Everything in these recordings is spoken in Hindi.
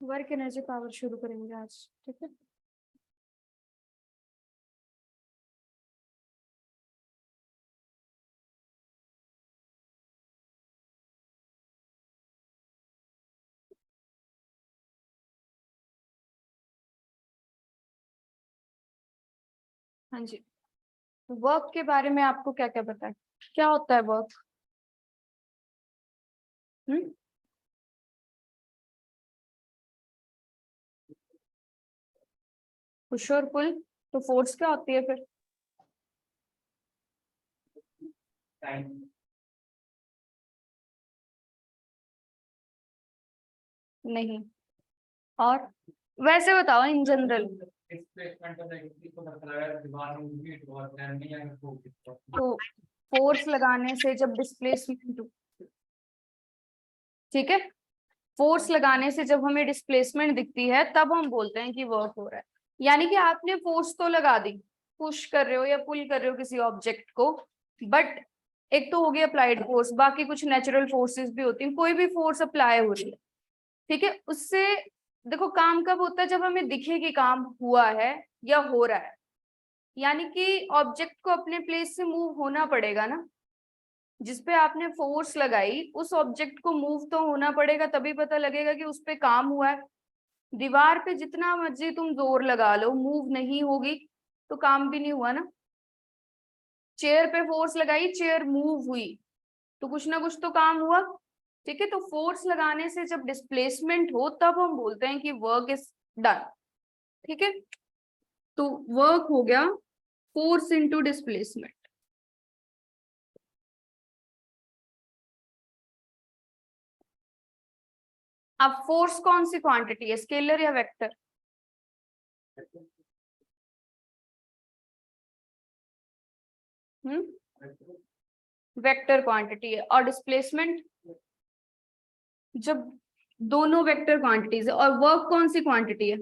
वर्क एनर्जी पावर शुरू करेंगे आज, ठीक है। हाँ जी, वर्क के बारे में आपको क्या क्या पता है, क्या होता है वर्क? पुश और पुल, तो फोर्स क्या होती है फिर? नहीं, और वैसे बताओ इन जनरल। तो फोर्स लगाने से जब डिस्प्लेसमेंट, ठीक है, फोर्स लगाने से जब हमें डिस्प्लेसमेंट दिखती है तब हम बोलते हैं कि वर्क हो रहा है। यानी कि आपने फोर्स तो लगा दी, पुश कर रहे हो या पुल कर रहे हो किसी ऑब्जेक्ट को, बट एक तो हो गया अप्लाइड फोर्स, बाकी कुछ नेचुरल फोर्सेस भी होती हैं, कोई भी फोर्स अप्लाई हो रही है, ठीक है, उससे देखो काम कब होता है, जब हमें दिखे कि काम हुआ है या हो रहा है। यानी कि ऑब्जेक्ट को अपने प्लेस से मूव होना पड़ेगा ना, जिसपे आपने फोर्स लगाई उस ऑब्जेक्ट को मूव तो होना पड़ेगा, तभी पता लगेगा कि उस पे काम हुआ है। दीवार पे जितना मर्जी तुम जोर लगा लो, मूव नहीं होगी तो काम भी नहीं हुआ ना। चेयर पे फोर्स लगाई, चेयर मूव हुई, तो कुछ ना कुछ तो काम हुआ, ठीक है। तो फोर्स लगाने से जब डिस्प्लेसमेंट हो तब हम बोलते हैं कि वर्क इज डन, ठीक है। तो वर्क हो गया फोर्स इनटू डिस्प्लेसमेंट। अब फोर्स कौन सी क्वांटिटी है, स्केलर या वेक्टर? वेक्टर क्वांटिटी है। और डिस्प्लेसमेंट, जब दोनों वेक्टर क्वांटिटीज है, और वर्क कौन सी क्वांटिटी है?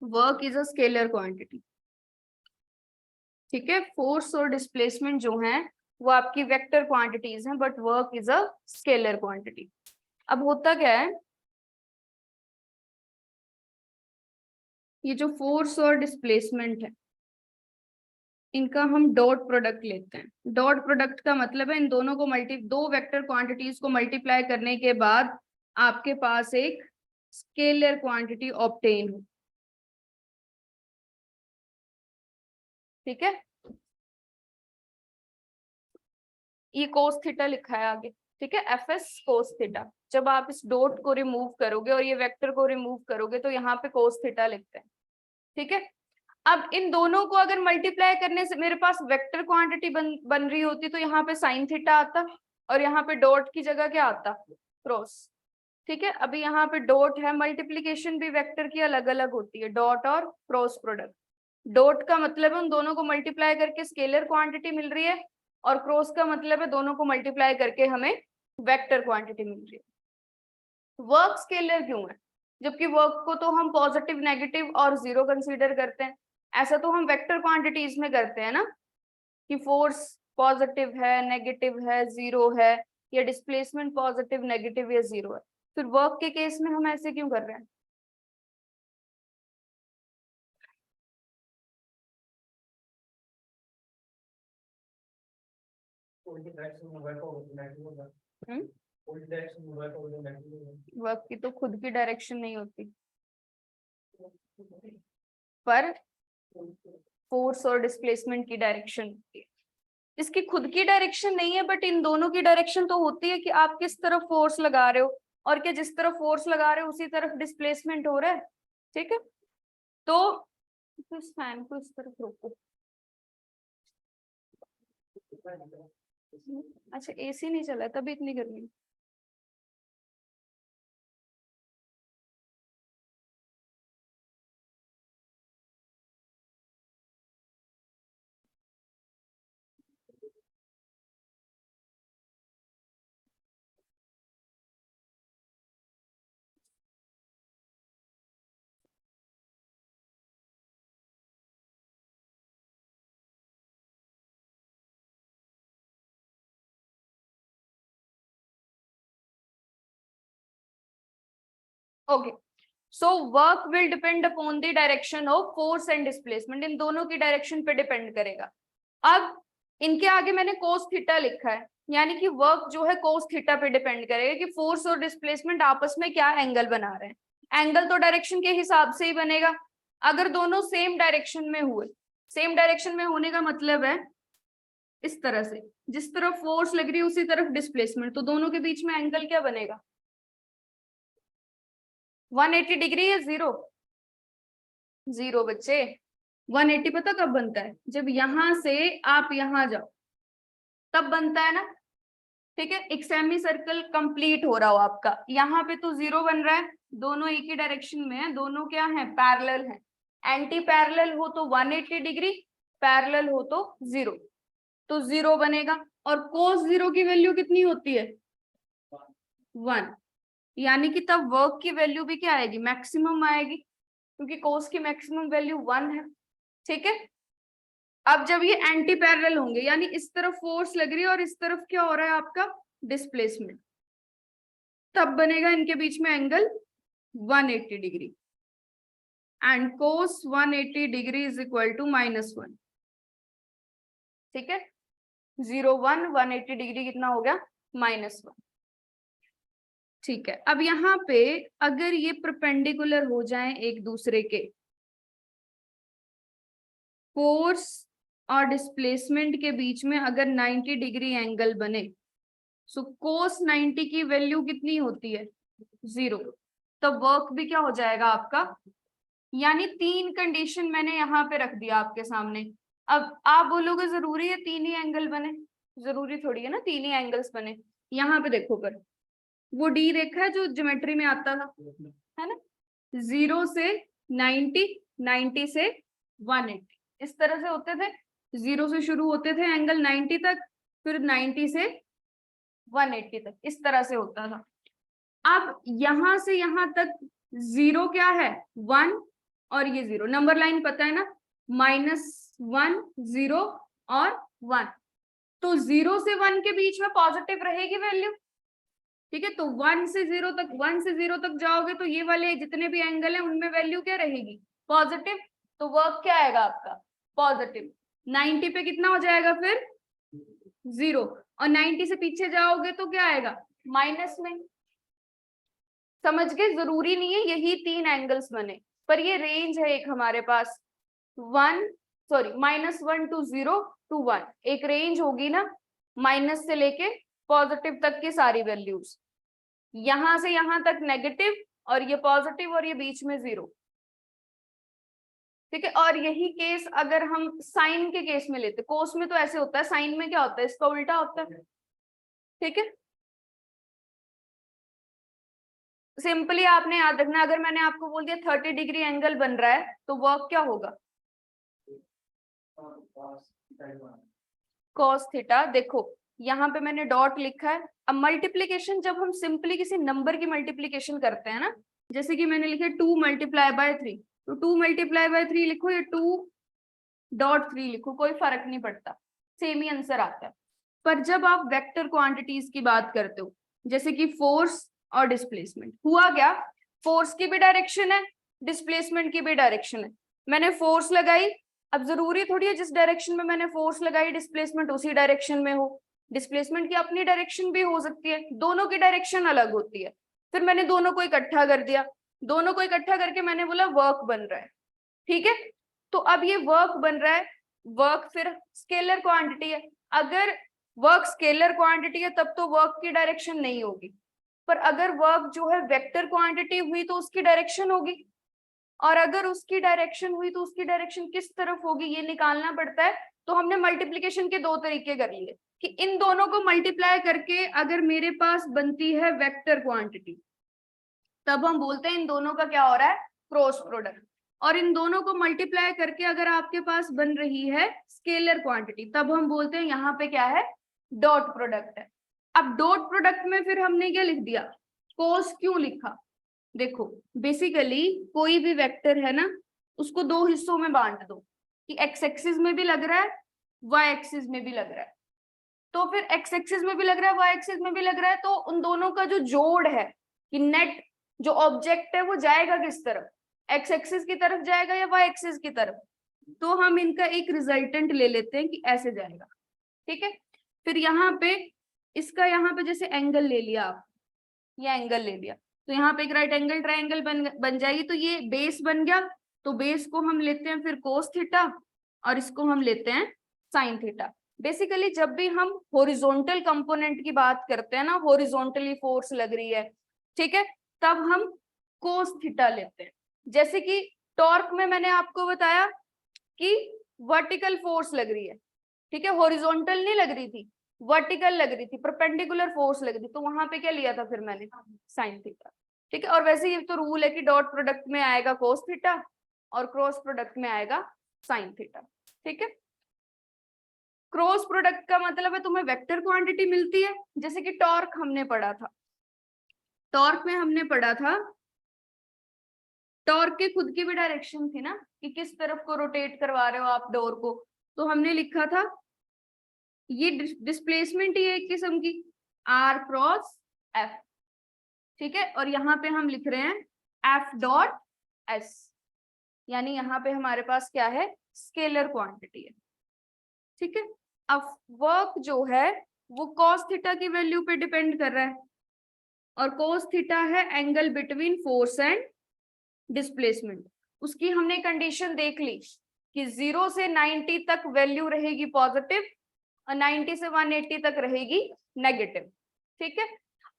Work is a scalar quantity, ठीक है। फोर्स और डिस्प्लेसमेंट जो है वो आपकी वेक्टर क्वांटिटीज हैं, but work is a scalar quantity. अब होता क्या है, ये जो फोर्स और डिस्प्लेसमेंट है इनका हम डॉट प्रोडक्ट लेते हैं। डॉट प्रोडक्ट का मतलब है इन दोनों को दो वेक्टर क्वांटिटीज को मल्टीप्लाई करने के बाद आपके पास एक स्केलर क्वांटिटी ऑब्टेन हो, ठीक है। ये कोस थीटा लिखा है आगे, ठीक है, एफ एस कोस थीटा। जब आप इस डॉट को रिमूव करोगे और ये वेक्टर को रिमूव करोगे तो यहाँ पे कोस थीटा लिखते हैं, ठीक है। अब इन दोनों को अगर मल्टीप्लाई करने से मेरे पास वेक्टर क्वांटिटी बन रही होती तो यहाँ पे साइन थीटा आता, और यहाँ पे डॉट की जगह क्या आता, क्रॉस, ठीक है। अभी यहाँ पे डॉट है, मल्टीप्लीकेशन भी वेक्टर की अलग अलग होती है, डॉट और क्रॉस प्रोडक्ट, डॉट का मतलब है उन दोनों को मल्टीप्लाई करके स्केलर क्वांटिटी मिल रही है, और क्रॉस का मतलब है दोनों को मल्टीप्लाई करके हमें वेक्टर क्वांटिटी मिल रही है। वर्क स्केलर क्यों है? जबकि वर्क को तो हम पॉजिटिव, नेगेटिव और जीरो कंसीडर करते हैं, ऐसा तो हम वेक्टर क्वांटिटीज में करते हैं ना, कि फोर्स पॉजिटिव है, नेगेटिव है, जीरो है, या डिस्प्लेसमेंट पॉजिटिव, नेगेटिव या जीरो है। फिर वर्क के केस में हम ऐसे क्यों कर रहे हैं? वर्क की तो खुद की डायरेक्शन नहीं होती, पर फोर्स और डिस्प्लेसमेंट की डायरेक्शन होती है। इसकी खुद की डायरेक्शन नहीं है, बट इन दोनों की डायरेक्शन तो होती है कि आप किस तरफ फोर्स लगा रहे हो, और क्या जिस तरफ फोर्स लगा रहे हो उसी तरफ डिस्प्लेसमेंट हो रहा है। ठीक है, तो इस फैन को इस तरफ रोको। अच्छा, एसी नहीं चला है तभी इतनी गर्मी। Okay, so work will depend upon the direction of force and displacement, इन दोनों की डायरेक्शन पे डिपेंड करेगा। अब इनके आगे मैंने कोस थीटा लिखा है, यानी कि वर्क जो है कोस थीटा पे डिपेंड करेगा कि फोर्स और डिस्प्लेसमेंट आपस में क्या एंगल बना रहे हैं। एंगल तो डायरेक्शन के हिसाब से ही बनेगा। अगर दोनों सेम डायरेक्शन में हुए, सेम डायरेक्शन में होने का मतलब है इस तरह से, जिस तरफ फोर्स लग रही है उसी तरफ डिस्प्लेसमेंट, तो दोनों के बीच में एंगल क्या बनेगा? 180 डिग्री या जीरो? जीरो बच्चे। 180 पता कब बनता है? जब यहां से आप यहां जाओ तब बनता है ना। ठीक है, एक सेमी सर्कल कंप्लीट हो रहा हो आपका, यहाँ पे तो जीरो बन रहा है, दोनों एक ही डायरेक्शन में है, दोनों क्या है? पैरेलल है। एंटी पैरेलल हो तो 180 डिग्री, पैरेलल हो तो जीरो, तो जीरो बनेगा। और कोस जीरो की वैल्यू कितनी होती है? 1, यानी कि तब वर्क की वैल्यू भी क्या आएगी? मैक्सिमम आएगी, क्योंकि कोस की मैक्सिमम वैल्यू 1 है। ठीक है, अब जब ये एंटी पैरेलल होंगे, यानी इस तरफ फोर्स लग रही है और इस तरफ क्या हो रहा है आपका? डिस्प्लेसमेंट, तब बनेगा इनके बीच में angle 180 degree, and cos 180 degree is equal to -1। ठीक है, 0 1 180 डिग्री कितना हो गया? -1। ठीक है, अब यहाँ पे अगर ये परपेंडिकुलर हो जाए एक दूसरे के, फोर्स और डिस्प्लेसमेंट के बीच में अगर 90 डिग्री एंगल बने, सो कोस 90 की वैल्यू कितनी होती है? 0। तो वर्क भी क्या हो जाएगा आपका? यानी तीन कंडीशन मैंने यहाँ पे रख दिया आपके सामने। अब आप बोलोगे जरूरी है तीन ही एंगल बने? जरूरी थोड़ी है ना तीन ही एंगल्स बने। यहाँ पे देखो, पर वो डी देखा है जो ज्योमेट्री में आता था, है ना? 0 से 90, 90 से 180, इस तरह से होते थे। 0 से शुरू होते थे एंगल 90 तक, फिर 90 से 180 तक, इस तरह से होता था। अब यहां से यहां तक जीरो क्या है? 1, और ये जीरो, नंबर लाइन पता है ना, -1 0 और 1, तो 0 से 1 के बीच में पॉजिटिव रहेगी वैल्यू। ठीक है, तो 1 से 0 तक, 1 से 0 तक जाओगे तो ये वाले जितने भी एंगल है उनमें वैल्यू क्या रहेगी? पॉजिटिव। तो वर्क क्या आएगा आपका? पॉजिटिव। 90 पे कितना हो जाएगा फिर? 0, और 90 से पीछे जाओगे तो क्या आएगा? माइनस में। समझ गए? जरूरी नहीं है यही तीन एंगल्स बने, पर ये रेंज है एक हमारे पास, 1 सॉरी -1 to 0 to 1, एक रेंज होगी ना, माइनस से लेके पॉजिटिव तक की सारी वैल्यूज, यहां से यहां तक नेगेटिव, और ये पॉजिटिव, और ये बीच में 0। ठीक है, और यही केस अगर हम साइन के केस में लेते, कोस में तो ऐसे होता है, साइन में क्या होता है? इसका उल्टा होता है। ठीक है, सिंपली आपने याद रखना, अगर मैंने आपको बोल दिया 30 डिग्री एंगल बन रहा है तो वर्क क्या होगा? कॉस थीटा, देखो यहाँ पे मैंने डॉट लिखा है। अब मल्टीप्लीकेशन जब हम सिंपली किसी नंबर की मल्टीप्लीकेशन करते हैं ना, जैसे कि मैंने लिखा 2 मल्टीप्लाई बाय 3, तो 2 मल्टीप्लाई बाय 3 लिखो या 2.3 लिखो, कोई फर्क नहीं पड़ता, सेम ही आंसर आता है। पर जब आप वेक्टर क्वांटिटीज की बात करते हो, जैसे कि फोर्स और डिस्प्लेसमेंट, हुआ क्या, फोर्स की भी डायरेक्शन है, डिस्प्लेसमेंट की भी डायरेक्शन है। मैंने फोर्स लगाई, अब जरूरी थोड़ी है जिस डायरेक्शन में मैंने फोर्स लगाई डिस्प्लेसमेंट उसी डायरेक्शन में हो। डिस्प्लेसमेंट की अपनी डायरेक्शन भी हो सकती है, दोनों की डायरेक्शन अलग होती है। फिर मैंने दोनों को इकट्ठा कर दिया, दोनों को इकट्ठा करके मैंने बोला वर्क बन रहा है, ठीक है। तो अब ये वर्क बन रहा है, वर्क फिर स्केलर क्वांटिटी है। अगर वर्क स्केलर क्वांटिटी है तब तो वर्क की डायरेक्शन नहीं होगी, पर अगर वर्क जो है वेक्टर क्वांटिटी हुई तो उसकी डायरेक्शन होगी, और अगर उसकी डायरेक्शन हुई तो उसकी डायरेक्शन किस तरफ होगी ये निकालना पड़ता है। तो हमने मल्टीप्लिकेशन के दो तरीके कर लिए कि इन दोनों को मल्टीप्लाई करके अगर मेरे पास बनती है वेक्टर क्वांटिटी, तब हम बोलते हैं इन दोनों का क्या हो रहा है, क्रॉस प्रोडक्ट। और इन दोनों को मल्टीप्लाई करके अगर आपके पास बन रही है स्केलर क्वांटिटी, तब हम बोलते हैं यहाँ पे क्या है, डॉट प्रोडक्ट है। अब डॉट प्रोडक्ट में फिर हमने क्या लिख दिया, कोस क्यों लिखा, देखो बेसिकली कोई भी वेक्टर है ना, उसको दो हिस्सों में बांट दो कि एक्स एक्सिस में भी लग रहा है, वाई एक्सिस में भी लग रहा है। तो फिर एक्स एक्सिस में भी लग रहा है, वाई एक्सिस में भी लग रहा है, तो उन दोनों का जो जोड़ है कि नेट जो ऑब्जेक्ट है वो जाएगा किस तरफ, एक्स एक्सिस की तरफ जाएगा या वाई एक्सिस की तरफ। तो हम इनका एक रिजल्टेंट ले लेते हैं कि ऐसे जाएगा, ठीक है। फिर यहाँ पे इसका यहाँ पे जैसे एंगल ले लिया आप, ये एंगल ले लिया, तो यहाँ पे एक राइट एंगल ट्राइंगल बन जाएगी। तो ये बेस बन गया, तो बेस को हम लेते हैं फिर कोस थीटा, और इसको हम लेते हैं साइन थीटा। बेसिकली जब भी हम हॉरिजॉन्टल कंपोनेंट की बात करते हैं ना, हॉरिजॉन्टली फोर्स लग रही है, ठीक है, तब हम कोस थीटा लेते हैं। जैसे कि टॉर्क में मैंने आपको बताया कि वर्टिकल फोर्स लग रही है, ठीक है, हॉरिजॉन्टल नहीं लग रही थी, वर्टिकल लग रही थी, परपेंडिकुलर फोर्स लग रही थी, तो वहां पे क्या लिया था फिर मैंने, साइन थीटा, ठीक है। और वैसे ये तो रूल है कि डॉट प्रोडक्ट में आएगा कोस थीटा और क्रॉस प्रोडक्ट में आएगा साइन थीटा, ठीक है। क्रॉस प्रोडक्ट का मतलब है तुम्हें वेक्टर क्वांटिटी मिलती है, जैसे कि टॉर्क हमने पढ़ा था, टॉर्क में हमने पढ़ा था टॉर्क की खुद की भी डायरेक्शन थी ना, कि किस तरफ को रोटेट करवा रहे हो आप डोर को। तो हमने लिखा था ये डिस्प्लेसमेंट ही है एक किस्म की, आर क्रॉस एफ, ठीक है। और यहाँ पे हम लिख रहे हैं एफ डॉट एस, यानी यहाँ पे हमारे पास क्या है, स्केलर क्वांटिटी है, ठीक है। अब वर्क जो है वो कॉस थीटा की वैल्यू पे डिपेंड कर रहा है, और कॉस थीटा है angle between force and displacement. उसकी हमने कंडीशन देख ली कि 0 से 90 तक वैल्यू रहेगी पॉजिटिव और 90 से 180 तक रहेगी नेगेटिव, ठीक है।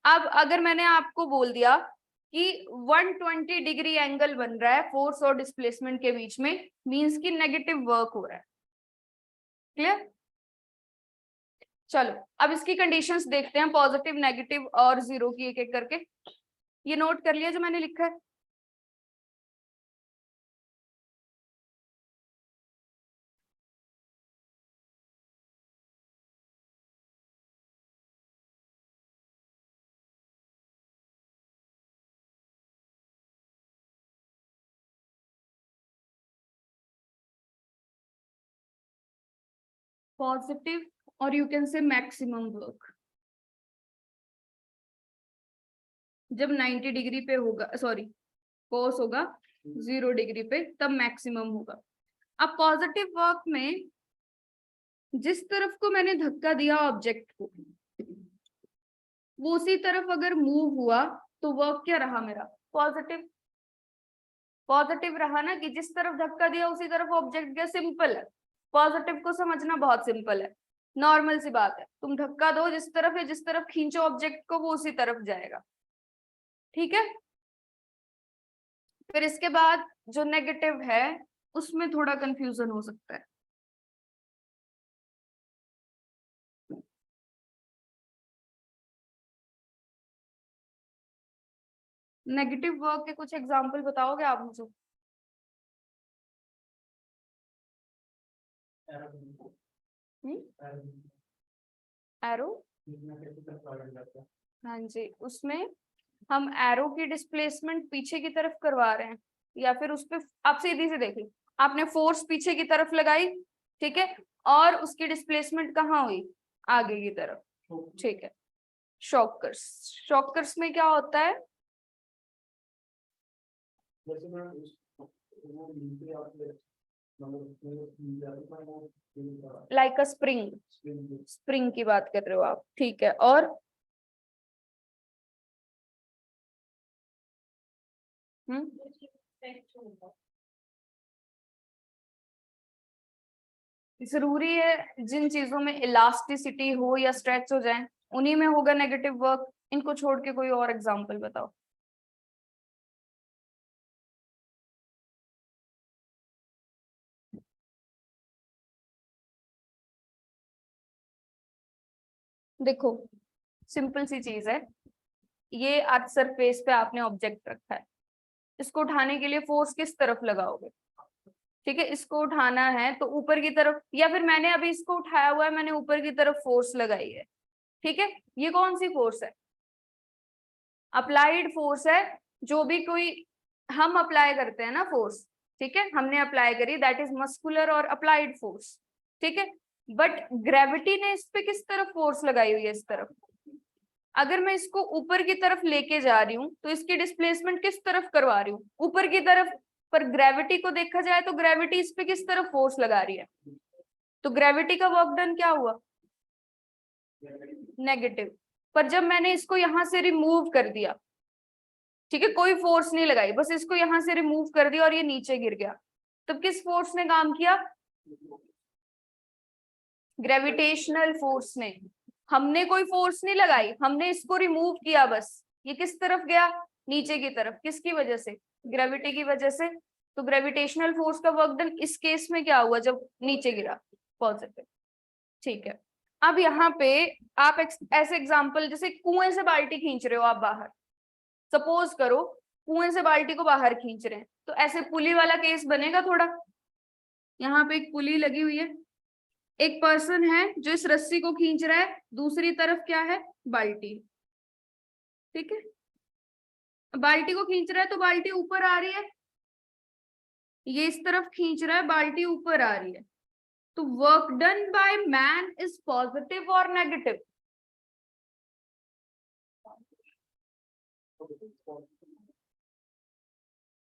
अब अगर मैंने आपको बोल दिया कि 120 डिग्री एंगल बन रहा है फोर्स और डिस्प्लेसमेंट के बीच में, मींस कि नेगेटिव वर्क हो रहा है, क्लियर। चलो अब इसकी कंडीशंस देखते हैं, पॉजिटिव नेगेटिव और जीरो की एक एक करके। ये नोट कर लिया जो मैंने लिखा है, पॉजिटिव और you can say maximum work जब 90 डिग्री पे होगा, सॉरी कोस होगा 0 डिग्री पे, तब मैक्सिमम होगा। अब पॉजिटिव वर्क में जिस तरफ को मैंने धक्का दिया ऑब्जेक्ट को, वो उसी तरफ अगर मूव हुआ तो वर्क क्या रहा मेरा, पॉजिटिव। पॉजिटिव रहा ना, कि जिस तरफ धक्का दिया उसी तरफ ऑब्जेक्ट गया, सिंपल है। पॉजिटिव को समझना बहुत सिंपल है, नॉर्मल सी बात है, तुम धक्का दो जिस तरफ है, जिस तरफ खींचो ऑब्जेक्ट को वो उसी तरफ जाएगा, ठीक है। फिर इसके बाद जो नेगेटिव है उसमें थोड़ा कंफ्यूजन हो सकता है। नेगेटिव वर्क के कुछ एग्जांपल बताओगे आप मुझे। एरो, हाँ जी, उसमें हम एरो की डिस्प्लेसमेंट पीछे की तरफ करवा रहे हैं, या फिर उस पे आप सीधी से देखिए, आपने फोर्स पीछे की तरफ लगाई, ठीक है, और उसकी डिस्प्लेसमेंट कहाँ हुई, आगे की तरफ, ठीक है। शॉकर्स, शॉकर्स में क्या होता है, लाइक अ स्प्रिंग, स्प्रिंग की बात कर रहे हो आप, ठीक है। और जरूरी है जिन चीजों में इलास्टिसिटी हो या स्ट्रेच हो जाए उन्हीं में होगा नेगेटिव वर्क, इनको छोड़ के कोई और एग्जांपल बताओ। देखो सिंपल सी चीज है, ये अर्थ सरफेस पे आपने ऑब्जेक्ट रखा है, इसको उठाने के लिए फोर्स किस तरफ लगाओगे, ठीक है, इसको उठाना है तो ऊपर की तरफ, या फिर मैंने अभी इसको उठाया हुआ है, मैंने ऊपर की तरफ फोर्स लगाई है, ठीक है, ये कौन सी फोर्स है, अप्लाइड फोर्स है। जो भी कोई हम अप्लाई करते हैं ना फोर्स, ठीक है, हमने अप्लाई करी, दैट इज मस्कुलर और अप्लाइड फोर्स, ठीक है। बट ग्रेविटी ने इस पे किस तरफ फोर्स लगाई हुई है, इस तरफ। अगर मैं इसको ऊपर की तरफ लेके जा रही हूँ तो इसकी डिस्प्लेसमेंट किस तरफ करवा रही हूँ, ऊपर की तरफ। पर ग्रेविटी को देखा जाए तो ग्रेविटी इस पे किस तरफ फोर्स लगा रही है, तो ग्रेविटी का वर्क डन क्या हुआ, नेगेटिव। पर जब मैंने इसको यहां से रिमूव कर दिया, ठीक है, कोई फोर्स नहीं लगाई, बस इसको यहां से रिमूव कर दिया और ये नीचे गिर गया, तब किस फोर्स ने काम किया, ग्रेविटेशनल फोर्स ने। हमने कोई फोर्स नहीं लगाई, हमने इसको रिमूव किया बस, ये किस तरफ गया, नीचे की तरफ, किसकी वजह से, ग्रेविटी की वजह से। तो ग्रेविटेशनल फोर्स का वर्क डन इस केस में क्या हुआ, जब नीचे गिरा, पॉजिटिव, ठीक है। अब यहाँ पे आप ऐसे एग्जांपल, जैसे कुएं से बाल्टी खींच रहे हो आप बाहर, सपोज करो कुएं से बाल्टी को बाहर खींच रहे हैं, तो ऐसे पुली वाला केस बनेगा थोड़ा। यहाँ पे एक पुली लगी हुई है, एक पर्सन है जो इस रस्सी को खींच रहा है, दूसरी तरफ क्या है, बाल्टी, ठीक है, बाल्टी को खींच रहा है तो बाल्टी ऊपर आ रही है, ये इस तरफ खींच रहा है, बाल्टी ऊपर आ रही है, तो work done by man is positive और नेगेटिव,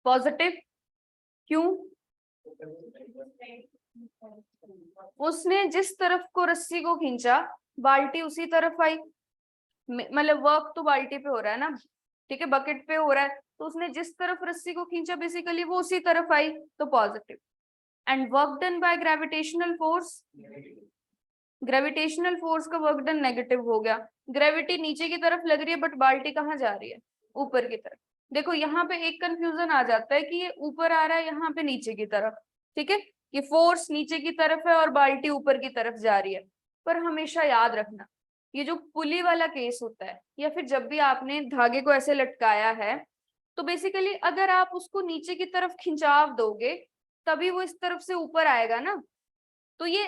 पॉजिटिव, क्यों, उसने जिस तरफ को रस्सी को खींचा बाल्टी उसी तरफ आई, मतलब वर्क तो बाल्टी पे हो रहा है ना, ठीक है, बकेट पे हो रहा है, तो उसने जिस तरफ रस्सी को खींचा बेसिकली वो उसी तरफ आई, तो positive. And work done by gravitational force, gravitational force का वर्क डन नेगेटिव हो गया, ग्रेविटी नीचे की तरफ लग रही है बट बाल्टी कहाँ जा रही है, ऊपर की तरफ। देखो यहाँ पे एक कंफ्यूजन आ जाता है कि ये ऊपर आ रहा है, यहाँ पे नीचे की तरफ, ठीक है, ये फोर्स नीचे की तरफ है और बाल्टी ऊपर की तरफ जा रही है। पर हमेशा याद रखना, ये जो पुली वाला केस होता है, या फिर जब भी आपने धागे को ऐसे लटकाया है, तो बेसिकली अगर आप उसको नीचे की तरफ खिंचाव दोगे तभी वो इस तरफ से ऊपर आएगा ना। तो ये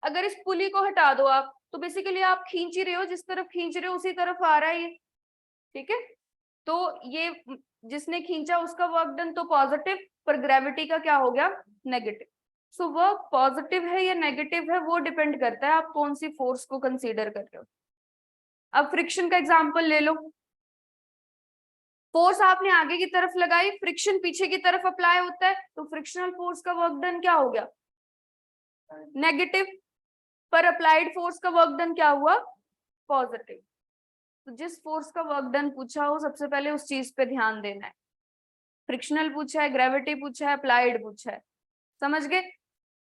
अगर इस पुली को हटा दो आप, तो बेसिकली आप खींच ही रहे हो, जिस तरफ खींच रहे हो उसी तरफ आ रहा है ये, ठीक है। तो ये जिसने खींचा उसका वर्क डन तो पॉजिटिव, पर ग्रेविटी का क्या हो गया, नेगेटिव। सो वर्क पॉजिटिव है या नेगेटिव है वो डिपेंड करता है आप कौन सी फोर्स को कंसीडर कर रहे हो। अब फ्रिक्शन का एग्जांपल ले लो, फोर्स आपने आगे की तरफ लगाई, फ्रिक्शन पीछे की तरफ अप्लाई होता है, तो फ्रिक्शनल फोर्स का वर्क डन क्या हो गया, नेगेटिव। पर अप्लाइड फोर्स का वर्क डन क्या हुआ, पॉजिटिव। तो जिस फोर्स का वर्क डन पूछा हो सबसे पहले उस चीज पे ध्यान देना है, फ्रिक्शनल पूछा है, ग्रेविटी पूछा है, अप्लाइड पूछा है, समझ गए।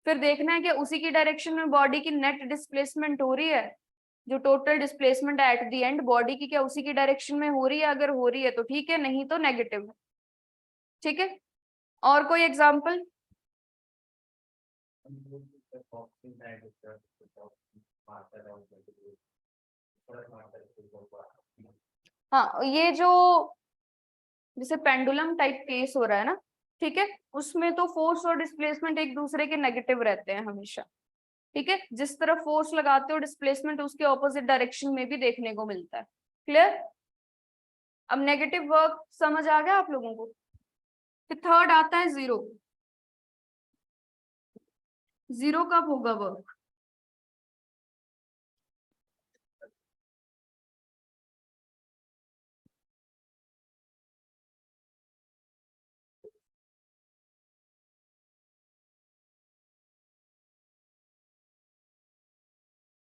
फिर देखना है कि उसी की डायरेक्शन में बॉडी की नेट डिस्प्लेसमेंट हो रही है, जो टोटल डिस्प्लेसमेंट है एट द एंड बॉडी की, क्या उसी की डायरेक्शन में हो रही है, अगर हो रही है तो ठीक है, नहीं तो नेगेटिव है, ठीक है। और कोई एग्जाम्पल, हाँ ये जो जैसे पेंडुलम टाइप केस हो रहा है ना, ठीक है, उसमें तो फोर्स और डिस्प्लेसमेंट एक दूसरे के नेगेटिव रहते हैं हमेशा, ठीक है, जिस तरफ फोर्स लगाते हो डिस्प्लेसमेंट उसके ऑपोजिट डायरेक्शन में भी देखने को मिलता है। क्लियर? अब नेगेटिव वर्क समझ आ गया आप लोगों को? फिर थर्ड आता है जीरो। जीरो कब होगा वर्क?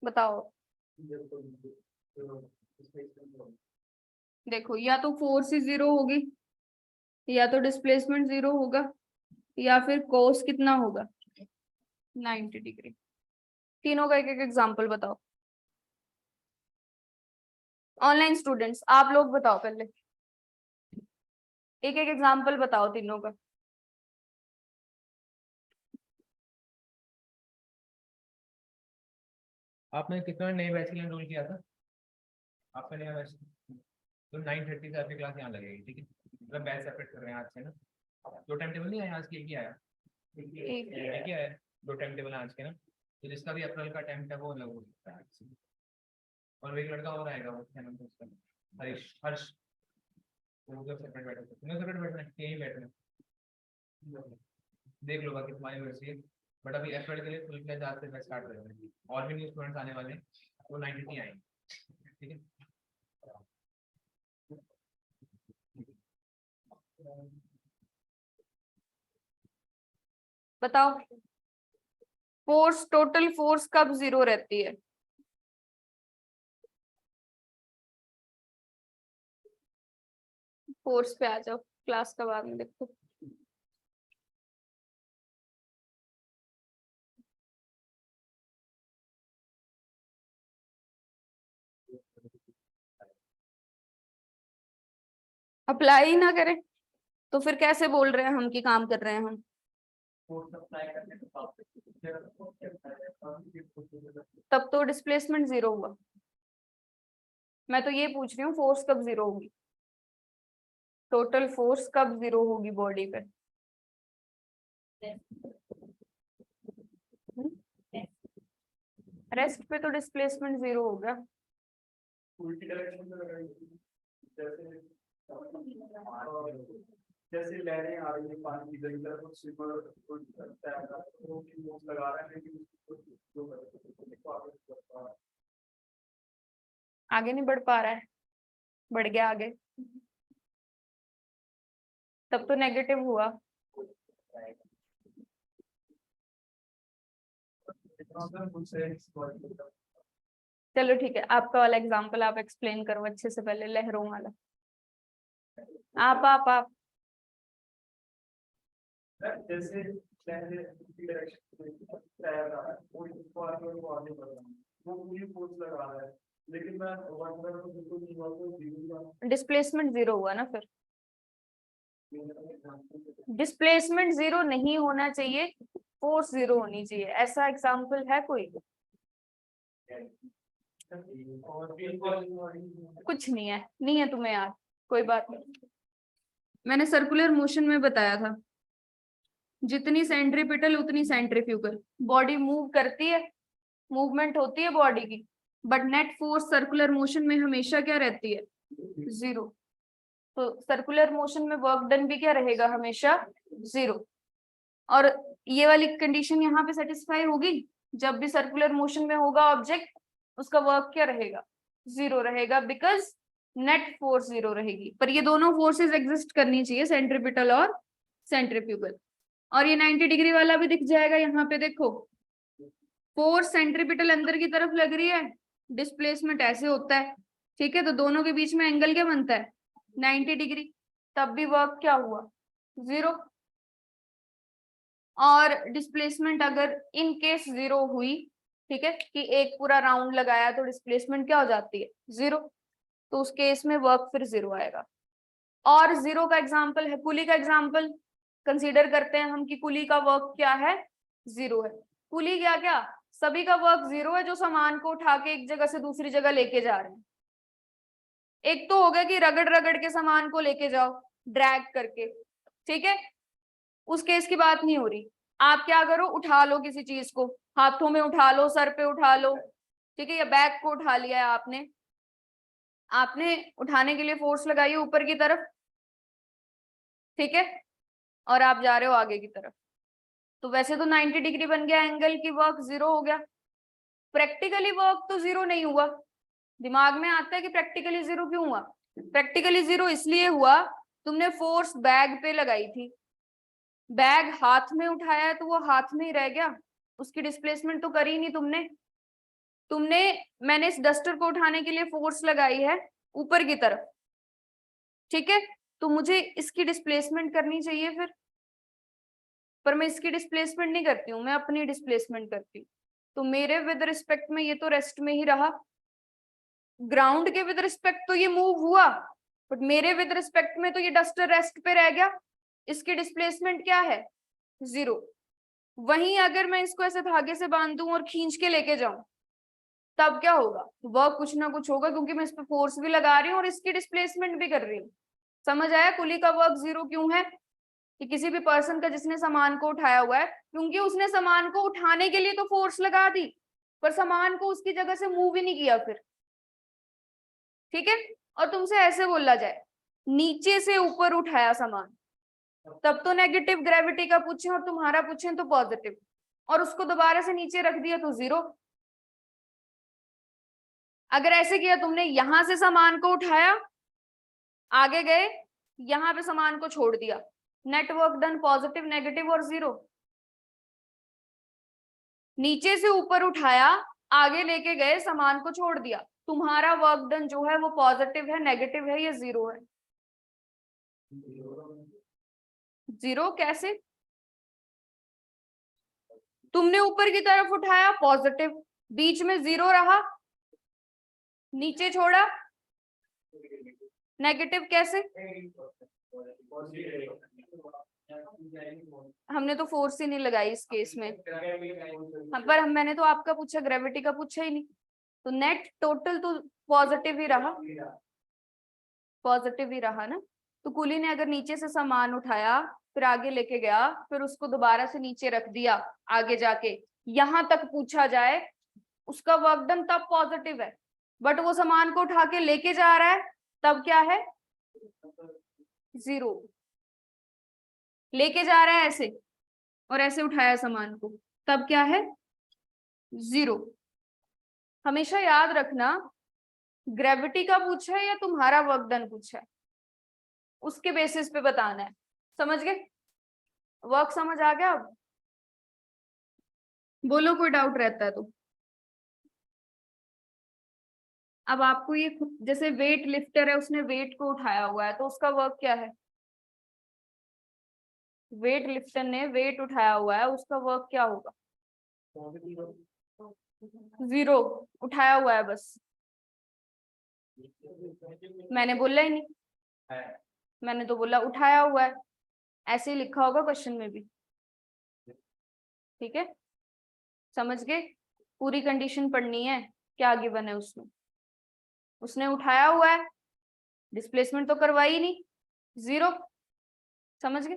बताओ। देखो, या तो फोर्स ही जीरो होगी, या तो डिस्प्लेसमेंट जीरो होगा, या फिर कोस कितना होगा? 90 डिग्री। तीनों का एक एक एग्जांपल बताओ। ऑनलाइन स्टूडेंट्स आप लोग बताओ, पहले एक एक एग्जांपल बताओ तीनों का। आपने कितना नए बैच के लिए एनरोल किया था? आपका नया बैच तो 9:30 से आपकी क्लास यहाँ लगेगी, ठीक है? मतलब बैच सेपरेट कर रहे हैं आज से ना। दो टाइम टेबल नहीं आया आज के, एक ही आया। एक ही आया, दो टाइम टेबल आज के ना। तो जिसका भी अप्रैल का टाइम था वो अलग हो सकता है आज से। और एक लड़का और आएगा, वो क्या नाम है उसका, हरीश, हर्ष। वो उधर सेपरेट बैठे थे, तुम्हें सेपरेट बैठना है, यहीं बैठना देख लो बाकी तुम्हारी वजह से। बट अभी अप्रैल के लिए फुल क्लास आज से स्टार्ट करेंगे। और भी न्यू स्टूडेंट्स आने वाले हैं, वो 90 आएंगे, ठीक है? बताओ, फोर्स, टोटल फोर्स कब जीरो रहती है? फोर्स पे आ जाओ, क्लास का बाद में देखो। अप्लाई ना करें तो फिर कैसे बोल रहे हैं हम कि काम कर रहे हैं हम? तब तो डिस्प्लेसमेंट जीरो हुआ। मैं तो ये पूछ रही हूँ फोर्स कब जीरो होगी, टोटल फोर्स कब जीरो होगी बॉडी पे? रेस्ट पे तो डिस्प्लेसमेंट जीरो होगा। जैसे लहरें आ रही है पानी की तरफ, स्विमर लगा रहे हैं लेकिन आगे नहीं बढ़ पा रहा है, बढ़ गया आगे, तब तो नेगेटिव हुआ। चलो ठीक है, आपका वाला एग्जांपल आप एक्सप्लेन करो अच्छे से पहले, लहरों वाला। आप जैसे लहरें तैर रहा है, वो इसको आगे वो आगे बढ़ रहा है, वो पूरी फोर्स लगा रहा है, लेकिन मैं वन बार तो बिल्कुल नहीं हुआ, तो जीरो डिस्प्लेसमेंट जीरो हुआ ना। फिर डिस्प्लेसमेंट जीरो नहीं होना चाहिए, फोर्स जीरो होनी चाहिए, ऐसा एग्जांपल है कोई? कुछ नहीं है, नहीं है तुम्हें याद, कोई बात नहीं। मैंने सर्कुलर मोशन में बताया था, जितनी सेंट्रीपिटल उतनी सेंट्रीफ्यूगल। बॉडी मूव करती है, मूवमेंट होती है बॉडी की, but net force circular motion में हमेशा क्या रहती है? जीरो। तो सर्कुलर मोशन में वर्क डन भी क्या रहेगा? हमेशा जीरो। और ये वाली कंडीशन यहाँ पे सेटिस्फाई होगी, जब भी सर्कुलर मोशन में होगा ऑब्जेक्ट, उसका वर्क क्या रहेगा? जीरो रहेगा, बिकॉज नेट फोर्स जीरो रहेगी। पर ये दोनों फोर्सेस एग्जिस्ट करनी चाहिए, सेंट्रीपिटल और सेंट्रीफ्यूगल। और ये 90 डिग्री वाला भी दिख जाएगा यहाँ पे, देखो फोर्स सेंट्रीपिटल अंदर की तरफ लग रही है, डिस्प्लेसमेंट ऐसे होता है, ठीक है? तो दोनों के बीच में एंगल क्या बनता है? 90 डिग्री। तब भी वर्क क्या हुआ? जीरो। और डिस्प्लेसमेंट अगर इन केस जीरो हुई, ठीक है, कि एक पूरा राउंड लगाया तो डिस्प्लेसमेंट क्या हो जाती है? जीरो। तो उस केस में वर्क फिर जीरो आएगा। और जीरो का एग्जांपल है पुली का एग्जांपल कंसीडर करते हैं हम कि पुली का वर्क क्या है? जीरो है। पुली क्या क्या सभी का वर्क जीरो है जो सामान को उठा के एक जगह से दूसरी जगह लेके जा रहे हैं। एक तो हो गया कि रगड़ रगड़ के सामान को लेके जाओ, ड्रैग करके, ठीक है, उस केस की बात नहीं हो रही। आप क्या करो, उठा लो किसी चीज को, हाथों में उठा लो, सर पे उठा लो, ठीक है, या बैग को उठा लिया है आपने, आपने उठाने के लिए फोर्स लगाई है ऊपर की तरफ, ठीक है, और आप जा रहे हो आगे की तरफ, तो वैसे तो 90 डिग्री बन गया एंगल की वर्क 0 हो गया। प्रैक्टिकली वर्क तो 0 नहीं हुआ। दिमाग में आता है कि प्रैक्टिकली 0 क्यों हुआ? प्रैक्टिकली 0 इसलिए हुआ, तुमने फोर्स बैग पे लगाई थी, बैग हाथ में उठाया है तो वो हाथ में ही रह गया, उसकी डिस्प्लेसमेंट तो करी नहीं तुमने। तुमने मैंने इस डस्टर को उठाने के लिए फोर्स लगाई है ऊपर की तरफ, ठीक है, तो मुझे इसकी डिस्प्लेसमेंट करनी चाहिए फिर, पर मैं इसकी डिस्प्लेसमेंट नहीं करती हूँ, मैं अपनी डिस्प्लेसमेंट करती हूँ। तो मेरे विद रिस्पेक्ट में ये तो रेस्ट में ही रहा, ग्राउंड के विद रिस्पेक्ट तो ये मूव हुआ, बट मेरे विद रिस्पेक्ट में तो ये डस्टर रेस्ट पे रह गया, इसकी डिस्प्लेसमेंट क्या है? 0। वहीं अगर मैं इसको ऐसे धागे से बांध दूं और खींच के लेके जाऊं, तब क्या होगा? वर्क कुछ ना कुछ होगा, क्योंकि मैं इस पे फोर्स भी लगा रही हूँ और इसकी डिस्प्लेसमेंट भी कर रही हूँ। समझ आया कुली का वर्क 0 क्यों है? कि किसी भी पर्सन का जिसने सामान को उठाया हुआ है, क्योंकि उसने सामान को उठाने के लिए तो फोर्स लगा दी, पर सामान को उसकी जगह से मूव ही नहीं किया फिर, ठीक है। और तुमसे ऐसे बोला जाए, नीचे से ऊपर उठाया सामान, तब तो नेगेटिव ग्रेविटी का पूछे और तुम्हारा पूछे तो पॉजिटिव, और उसको दोबारा से नीचे रख दिया तो 0। अगर ऐसे किया तुमने, यहां से सामान को उठाया, आगे गए, यहां पे सामान को छोड़ दिया, नेटवर्क डन पॉजिटिव, नेगेटिव और 0। नीचे से ऊपर उठाया, आगे लेके गए, सामान को छोड़ दिया, तुम्हारा वर्क डन जो है वो पॉजिटिव है, नेगेटिव है या 0 है? 0 कैसे? तुमने ऊपर की तरफ उठाया पॉजिटिव, बीच में 0 रहा, नीचे छोड़ा नेगेटिव, कैसे? हमने तो फोर्स ही नहीं लगाई इस केस में। पर मैंने तो आपका पूछा, ग्रेविटी का पूछा ही नहीं, तो नेट टोटल तो पॉजिटिव ही रहा, पॉजिटिव ही रहा ना। तो कुली ने अगर नीचे से सामान उठाया, फिर आगे लेके गया, फिर उसको दोबारा से नीचे रख दिया, आगे जाके यहां तक पूछा जाए, उसका वर्क डन तब पॉजिटिव है। बट वो सामान को उठा के लेके जा रहा है, तब क्या है? 0। लेके जा रहा है ऐसे और ऐसे उठाया सामान को, तब क्या है? 0। हमेशा याद रखना, ग्रेविटी का पूछा है या तुम्हारा वर्क डन पूछा है, उसके बेसिस पे बताना है। समझ गए? वर्क समझ आ गया? अब बोलो कोई डाउट रहता है तो। अब आपको ये जैसे वेट लिफ्टर है, उसने वेट को उठाया हुआ है, तो उसका वर्क क्या है? वेट लिफ्टर ने वेट उठाया हुआ है, उसका वर्क क्या होगा? 0। उठाया हुआ है बस, मैंने बोला ही नहीं, मैंने तो बोला उठाया हुआ है, ऐसे ही लिखा होगा क्वेश्चन में भी, ठीक है। समझ गए? पूरी कंडीशन पढ़नी है, क्या गिवन है उसमें, उसने उठाया हुआ है, डिस्प्लेसमेंट तो करवाई नहीं, 0। समझ गए?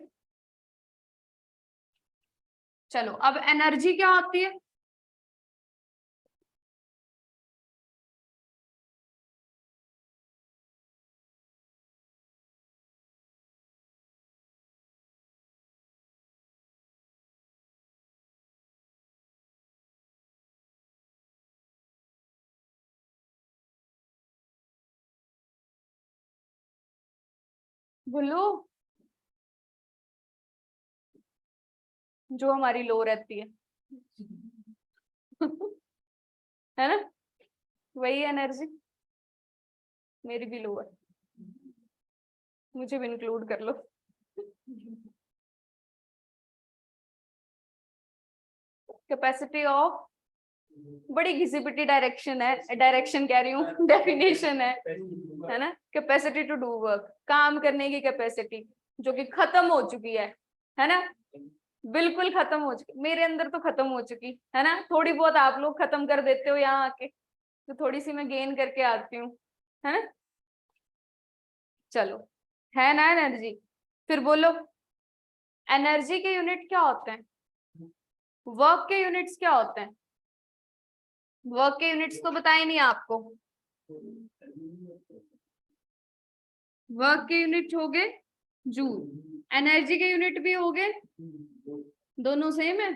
चलो, अब एनर्जी क्या होती है? बोलो, जो हमारी लो रहती है है ना, वही एनर्जी। मेरी भी लो है, मुझे भी इंक्लूड कर लो। कैपेसिटी ऑफ, बड़ी घिसी पिटी डायरेक्शन है, डायरेक्शन कह रही हूँ, डेफिनेशन है ना। कैपेसिटी टू डू वर्क, काम करने की कैपेसिटी, जो कि खत्म हो चुकी है ना, बिल्कुल खत्म हो चुकी, मेरे अंदर तो खत्म हो चुकी है ना, थोड़ी बहुत आप लोग खत्म कर देते हो यहाँ आके, तो थोड़ी सी मैं गेन करके आती हूँ, है ना। चलो, है ना एनर्जी। फिर बोलो, एनर्जी के यूनिट क्या होते हैं? वर्क के यूनिट्स क्या होते हैं? वर्क के यूनिट्स तो बताए नहीं आपको। वर्क के यूनिट हो गए जूल, एनर्जी के यूनिट भी हो गए, दोनों सेम है।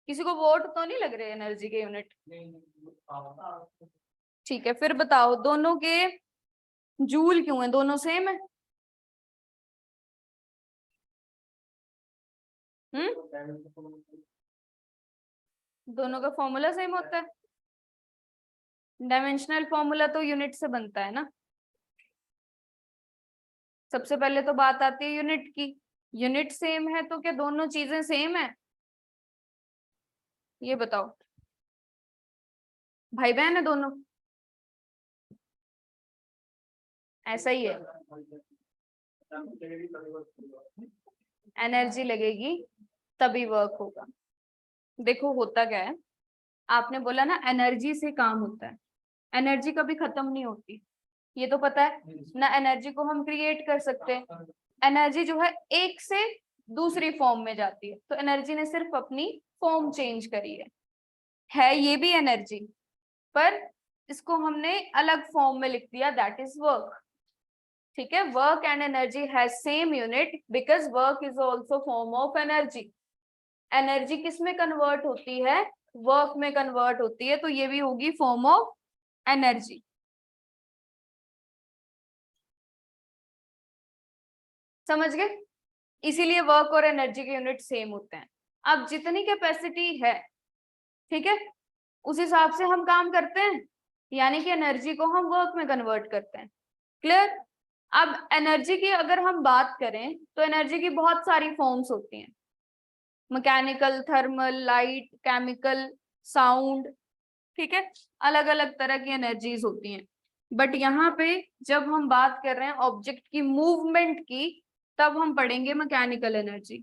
किसी को वोट तो नहीं लग रहे एनर्जी के यूनिट? ठीक है, फिर बताओ दोनों के जूल क्यों है? दोनों सेम है। दोनों का फॉर्मूला सेम होता है। डायमेंशनल फॉर्मूला तो यूनिट से बनता है ना। सबसे पहले तो बात आती है यूनिट की। यूनिट सेम है तो क्या दोनों चीजें सेम है? ये बताओ। भाई बहन है दोनों? ऐसा ही है। एनर्जी लगेगी तभी वर्क होगा। देखो होता क्या है, आपने बोला ना एनर्जी से काम होता है। एनर्जी कभी खत्म नहीं होती, ये तो पता है ना। एनर्जी को हम क्रिएट कर सकते हैं। एनर्जी जो है एक से दूसरी फॉर्म में जाती है, तो एनर्जी ने सिर्फ अपनी फॉर्म चेंज करी है ये भी एनर्जी, पर इसको हमने अलग फॉर्म में लिख दिया, दैट इज वर्क। ठीक है, work and energy has same unit because work is also form of energy. Energy किस में कन्वर्ट होती है? वर्क में कन्वर्ट होती है, तो ये भी होगी फॉर्म ऑफ एनर्जी। समझ गए? इसीलिए वर्क और एनर्जी के यूनिट सेम होते हैं। अब जितनी कैपेसिटी है, ठीक है, उस हिसाब से हम काम करते हैं, यानी कि एनर्जी को हम वर्क में कन्वर्ट करते हैं। क्लियर? अब एनर्जी की अगर हम बात करें तो एनर्जी की बहुत सारी फॉर्म्स होती हैं, mechanical, thermal, light, chemical, sound. ठीक है, अलग अलग तरह की एनर्जीज होती हैं। बट यहाँ पे जब हम बात कर रहे हैं ऑब्जेक्ट की मूवमेंट की, तब हम पढ़ेंगे मैकेनिकल एनर्जी।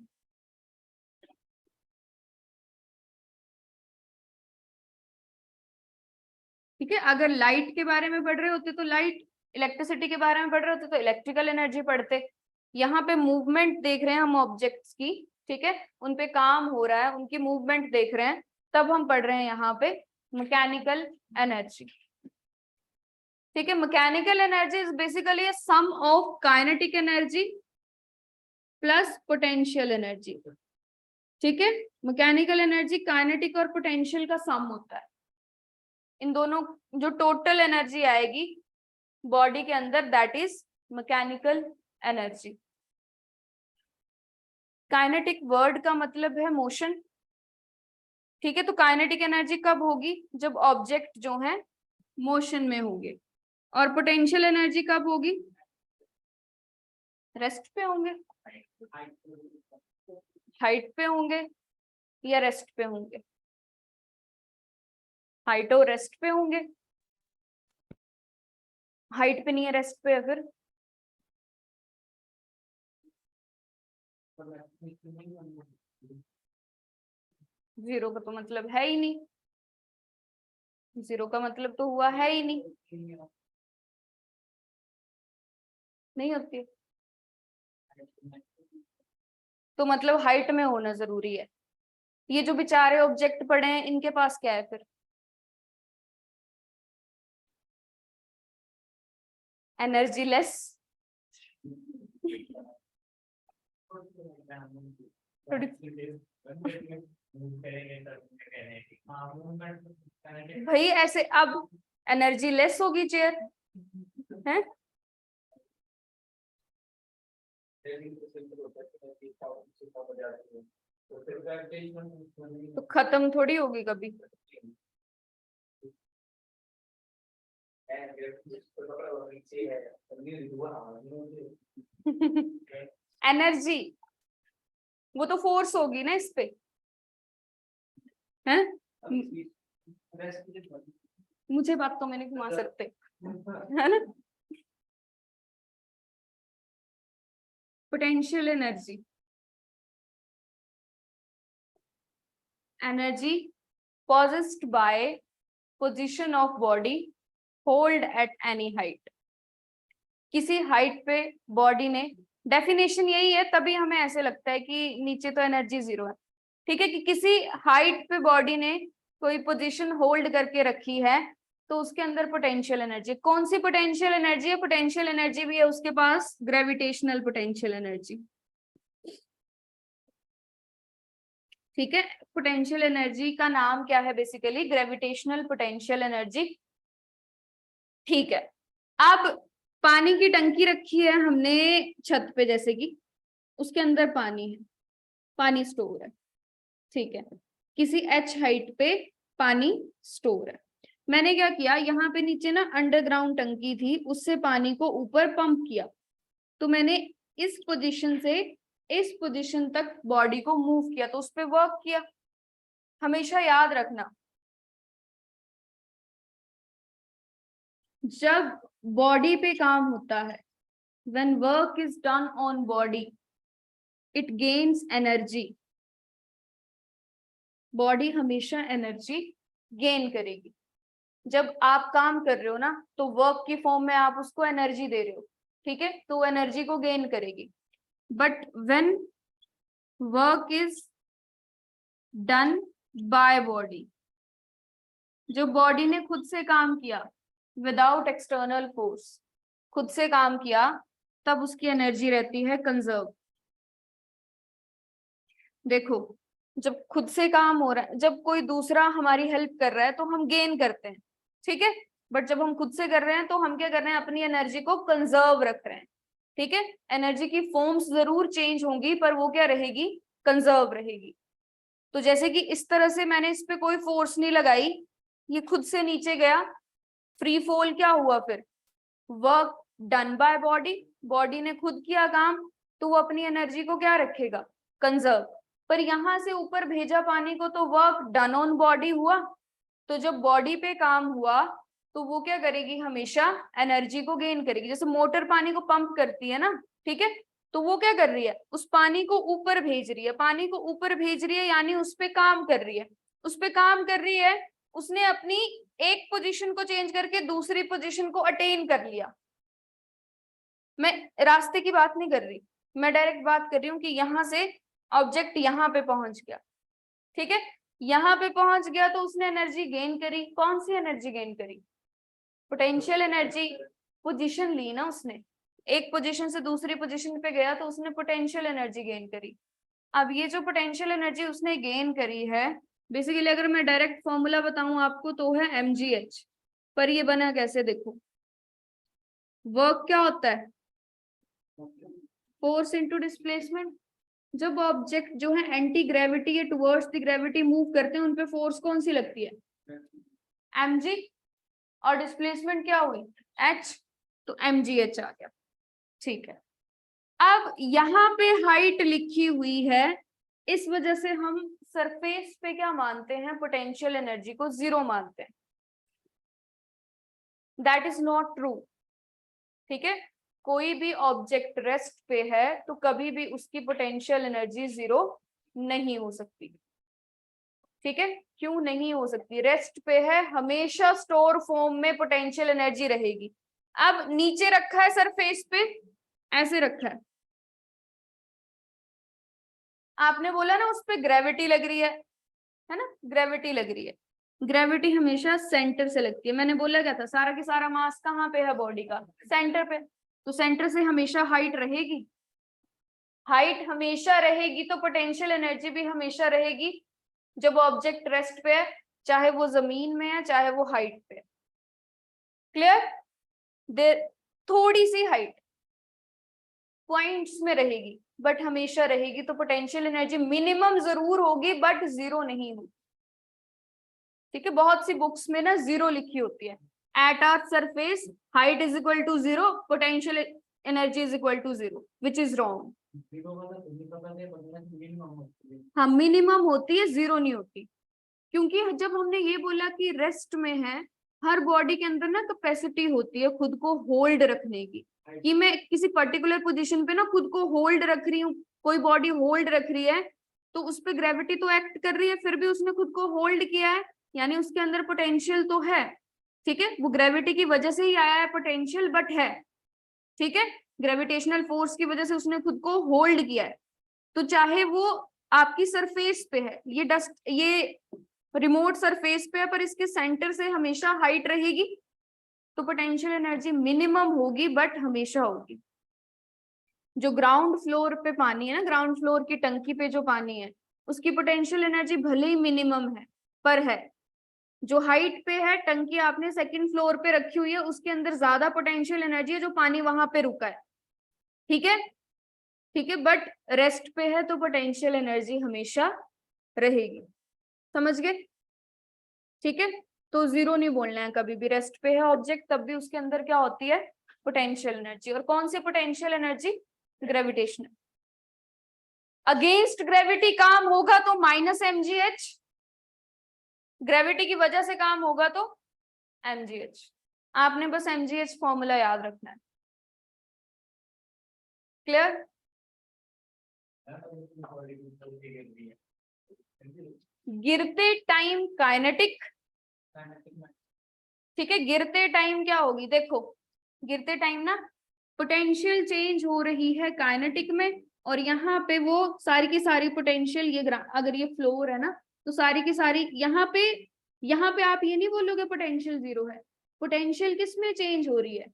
ठीक है, अगर लाइट के बारे में पढ़ रहे होते तो लाइट, इलेक्ट्रिसिटी के बारे में पढ़ रहे होते तो इलेक्ट्रिकल एनर्जी पढ़ते। यहाँ पे मूवमेंट देख रहे हैं हम ऑब्जेक्ट्स की, ठीक है, उन पे काम हो रहा है, उनकी मूवमेंट देख रहे हैं, तब हम पढ़ रहे हैं यहाँ पे मैकेनिकल एनर्जी। ठीक है, mechanical energy is basically a sum of kinetic energy plus potential energy. ठीक है, मैकेनिकल एनर्जी काइनेटिक और पोटेंशियल का सम होता है। इन दोनों जो टोटल एनर्जी आएगी बॉडी के अंदर, that is mechanical energy. Kinetic word का मतलब है मोशन। ठीक है, तो काइनेटिक एनर्जी कब होगी? जब ऑब्जेक्ट जो है मोशन में होंगे। और पोटेंशियल एनर्जी कब होगी? रेस्ट पे होंगे, हाइट पे होंगे या रेस्ट पे होंगे? हाइट और रेस्ट पे होंगे। हाइट पे नहीं है, रेस्ट पे है, फिर जीरो का तो मतलब है ही नहीं। जीरो का मतलब तो हुआ है ही नहीं, नहीं होती। तो मतलब हाइट में होना जरूरी है। ये जो बेचारे ऑब्जेक्ट पड़े हैं, इनके पास क्या है फिर? Energy less. भाई ऐसे अब एनर्जी लेस होगी चेयर है? तो खत्म थोड़ी होगी कभी। एनर्जी वो तो फोर्स होगी ना इस पे, हैं? मुझे बात तो मैंने घुमा सकते, है ना? Potential energy, energy possessed by position of body hold at any height। किसी हाइट पे बॉडी ने डेफिनेशन यही है, तभी हमें ऐसे लगता है कि नीचे तो एनर्जी जीरो है। ठीक है, कि किसी हाइट पे बॉडी ने कोई पोजीशन होल्ड करके रखी है तो उसके अंदर पोटेंशियल एनर्जी, कौन सी पोटेंशियल एनर्जी है? पोटेंशियल एनर्जी भी है उसके पास, ग्रेविटेशनल पोटेंशियल एनर्जी। ठीक है, पोटेंशियल एनर्जी का नाम क्या है? Basically gravitational potential energy. ठीक है, अब पानी की टंकी रखी है हमने छत पे, जैसे कि उसके अंदर पानी है, पानी स्टोर है। ठीक है, किसी h हाइट पे पानी स्टोर है। मैंने क्या किया, यहाँ पे नीचे ना अंडरग्राउंड टंकी थी, उससे पानी को ऊपर पंप किया। तो मैंने इस पोजीशन से इस पोजीशन तक बॉडी को मूव किया, तो उस पर वर्क किया। हमेशा याद रखना, जब बॉडी पे काम होता है, when work is done on body, it gains energy। Body हमेशा एनर्जी गेन करेगी। जब आप काम कर रहे हो ना, तो वर्क की फॉर्म में आप उसको एनर्जी दे रहे हो, ठीक है, तो एनर्जी को गेन करेगी। But when work is done by body, जो बॉडी ने खुद से काम किया विदाउट एक्सटर्नल फोर्स, खुद से काम किया, तब उसकी एनर्जी रहती है कंजर्व। देखो, जब खुद से काम हो रहा है, जब कोई दूसरा हमारी हेल्प कर रहा है तो हम गेन करते हैं, ठीक है, बट जब हम खुद से कर रहे हैं तो हम क्या कर रहे हैं? अपनी एनर्जी को कंजर्व रख रहे हैं। ठीक है, एनर्जी की फॉर्म्स जरूर चेंज होंगी पर वो क्या रहेगी? कंजर्व रहेगी। तो जैसे कि इस तरह से मैंने इस पे कोई फोर्स नहीं लगाई, ये खुद से नीचे गया, फ्री फॉल क्या हुआ? फिर work done by body, body ने खुद किया काम, तो वो अपनी एनर्जी को क्या रखेगा? कंजर्व। पर यहां से ऊपर भेजा पानी को तो वर्क डन ऑन बॉडी हुआ, तो जब बॉडी पे काम हुआ तो वो क्या करेगी? हमेशा एनर्जी को गेन करेगी। जैसे मोटर पानी को पंप करती है ना, ठीक है, तो वो क्या कर रही है? उस पानी को ऊपर भेज रही है, पानी को ऊपर भेज रही है यानी उस पे काम कर रही है। उस पे काम कर रही है, उसने अपनी एक पोजीशन को चेंज करके दूसरी पोजीशन को अटेन कर लिया। मैं रास्ते की बात नहीं कर रही, मैं डायरेक्ट बात कर रही हूँ कि यहाँ से ऑब्जेक्ट यहाँ पे पहुंच गया। ठीक है, यहाँ पे पहुंच गया तो उसने एनर्जी गेन करी। कौन सी एनर्जी गेन करी? Potential energy. पोजीशन ली ना उसने, एक पोजीशन से दूसरी पोजीशन पे गया तो उसने पोटेंशियल एनर्जी गेन करी। अब ये जो पोटेंशियल एनर्जी उसने गेन करी है, बेसिकली अगर मैं डायरेक्ट फॉर्मूला बताऊं आपको तो है mgh। पर ये बना कैसे? देखो, वर्क क्या होता है? Force into displacement. जब ऑब्जेक्ट जो है एंटी ग्रेविटी या टुवर्ड्स द ग्रेविटी मूव करते हैं, उन पे फोर्स कौन सी लगती है? mg। और डिस्प्लेसमेंट क्या हुई? h, तो mgh आ गया। ठीक है, अब यहाँ पे हाइट लिखी हुई है, इस वजह से हम सरफेस पे क्या मानते हैं? पोटेंशियल एनर्जी को जीरो मानते हैं। That is not true. ठीक है, कोई भी ऑब्जेक्ट रेस्ट पे है तो कभी भी उसकी पोटेंशियल एनर्जी जीरो नहीं हो सकती। ठीक है, क्यों नहीं हो सकती? रेस्ट पे है, हमेशा स्टोर फॉर्म में पोटेंशियल एनर्जी रहेगी। अब नीचे रखा है सरफेस पे, ऐसे रखा आपने बोला ना उस पे ग्रेविटी लग रही है ना, ग्रेविटी लग रही है। ग्रेविटी हमेशा सेंटर से लगती है। मैंने बोला क्या था? सारा की सारा मास कहाँ पे है बॉडी का? सेंटर पे। तो सेंटर से हमेशा हाइट रहेगी, हाइट हमेशा रहेगी तो पोटेंशियल एनर्जी भी हमेशा रहेगी जब ऑब्जेक्ट रेस्ट पे है, चाहे वो जमीन में है चाहे वो हाइट पे है। क्लियर? देर थोड़ी सी हाइट पॉइंट्स में रहेगी बट हमेशा रहेगी, तो पोटेंशियल एनर्जी मिनिमम जरूर होगी बट जीरो नहीं होगी। ठीक है, बहुत सी बुक्स में ना जीरो लिखी होती है, at earth surface height is equal to zero, potential energy is equal to zero, which is wrong. हाँ, मिनिमम होती है, जीरो नहीं होती। क्योंकि जब हमने ये बोला कि रेस्ट में है, हर बॉडी के अंदर ना कैपेसिटी होती है खुद को होल्ड रखने की, कि मैं किसी पर्टिकुलर पोजीशन पे ना खुद को होल्ड रख रही हूँ। कोई बॉडी होल्ड रख रही है तो उस पे ग्रेविटी तो एक्ट कर रही है, फिर भी उसने खुद को होल्ड किया है, यानी उसके अंदर पोटेंशियल तो है। ठीक है, वो ग्रेविटी की वजह से ही आया है पोटेंशियल, बट है। ठीक है, ग्रेविटेशनल फोर्स की वजह से उसने खुद को होल्ड किया है, तो चाहे वो आपकी सरफेस पे है, ये डस्ट, ये रिमोट सरफेस पे है, पर इसके सेंटर से हमेशा हाइट रहेगी, तो पोटेंशियल एनर्जी मिनिमम होगी, बट हमेशा होगी। जो ग्राउंड फ्लोर पे पानी है ना, ग्राउंड फ्लोर की टंकी पे जो पानी है, उसकी पोटेंशियल एनर्जी भले ही मिनिमम है, पर है। जो हाइट पे है, टंकी आपने सेकंड फ्लोर पे रखी हुई है, उसके अंदर ज्यादा पोटेंशियल एनर्जी है, जो पानी वहां पे रुका है। ठीक है, ठीक है, बट रेस्ट पे है तो पोटेंशियल एनर्जी हमेशा रहेगी। समझ गए? ठीक है, तो जीरो नहीं बोलना है कभी भी। रेस्ट पे है ऑब्जेक्ट तब भी उसके अंदर क्या होती है? Potential energy. और कौन सी potential energy? Gravitational. Against gravity काम होगा तो -mgh, ग्रेविटी की वजह से काम होगा तो mgh। आपने बस mgh फॉर्मूला याद रखना है। क्लियर? गिरते टाइम काइनेटिक, ठीक है, गिरते टाइम क्या होगी? देखो, गिरते टाइम ना पोटेंशियल चेंज हो रही है काइनेटिक में, और यहाँ पे वो सारी की सारी पोटेंशियल, ये अगर ये फ्लोर है ना, तो सारी की सारी यहाँ पे आप ये नहीं बोलोगे पोटेंशियल जीरो है। पोटेंशियल किस में चेंज हो रही है?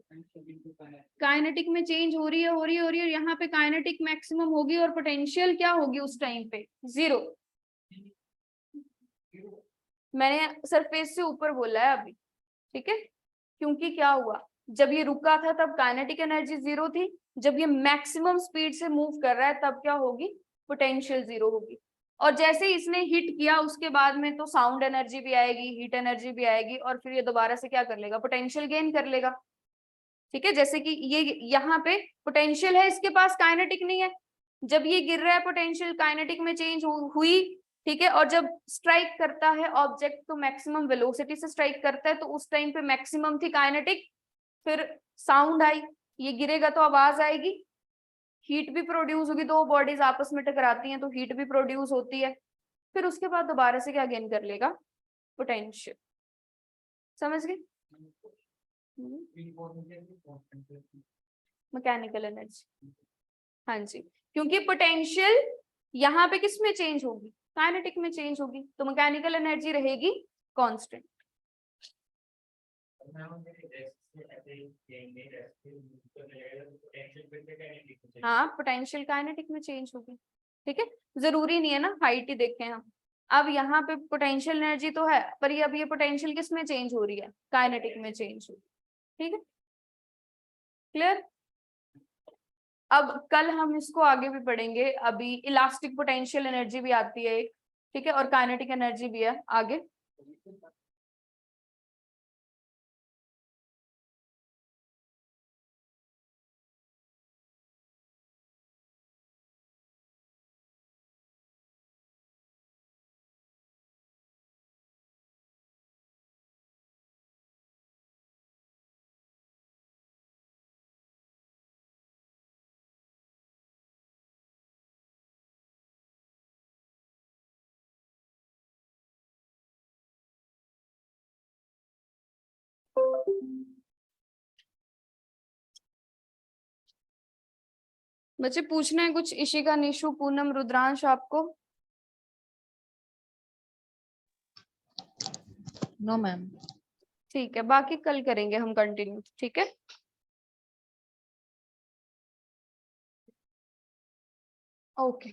काइनेटिक में चेंज हो रही है, और यहाँ पे काइनेटिक मैक्सिमम होगी, और पोटेंशियल क्या होगी उस टाइम पे? जीरो। मैंने सरफेस से ऊपर बोला है अभी, ठीक है, क्योंकि क्या हुआ, जब ये रुका था तब काइनेटिक एनर्जी जीरो थी, जब ये मैक्सिमम स्पीड से मूव कर रहा है तब क्या होगी? पोटेंशियल जीरो होगी। और जैसे ही इसने हिट किया उसके बाद में तो साउंड एनर्जी भी आएगी, हीट एनर्जी भी आएगी, और फिर ये दोबारा से क्या कर लेगा? पोटेंशियल गेन कर लेगा। ठीक है, जैसे कि ये यहाँ पे पोटेंशियल है, इसके पास काइनेटिक नहीं है, जब ये गिर रहा है पोटेंशियल काइनेटिक में चेंज हुई, ठीक है, और जब स्ट्राइक करता है ऑब्जेक्ट तो मैक्सिमम वेलोसिटी से स्ट्राइक करता है, तो उस टाइम पे मैक्सिमम थी काइनेटिक, फिर साउंड आई, ये गिरेगा तो आवाज आएगी, हीट भी प्रोड्यूस होगी, दो बॉडीज आपस में टकराती हैं तो हीट भी प्रोड्यूस होती है, फिर उसके बाद दोबारा से क्या गेन कर लेगा? पोटेंशियल। समझ गए? मैकेनिकल एनर्जी, हाँ जी, क्योंकि पोटेंशियल यहाँ पे किस में चेंज होगी? काइनेटिक में चेंज होगी, तो मैकेनिकल एनर्जी रहेगी कांस्टेंट। हाँ, पोटेंशियल काइनेटिक में चेंज होगी। ठीक है, जरूरी नहीं है ना हाइट ही देखें हम। अब यहाँ पे पोटेंशियल एनर्जी तो है, पर ये अब ये पोटेंशियल किस में चेंज हो रही है? काइनेटिक में चेंज हो रही है। ठीक है, क्लियर? अब कल हम इसको आगे भी पढ़ेंगे, अभी इलास्टिक पोटेंशियल एनर्जी भी आती है एक, ठीक है, और काइनेटिक एनर्जी भी है आगे। बच्चे पूछना है कुछ? इशिका, निशु, पूनम, रुद्रांश आपको? No ma'am. ठीक है, बाकी कल करेंगे हम कंटिन्यू। ठीक है, ओके।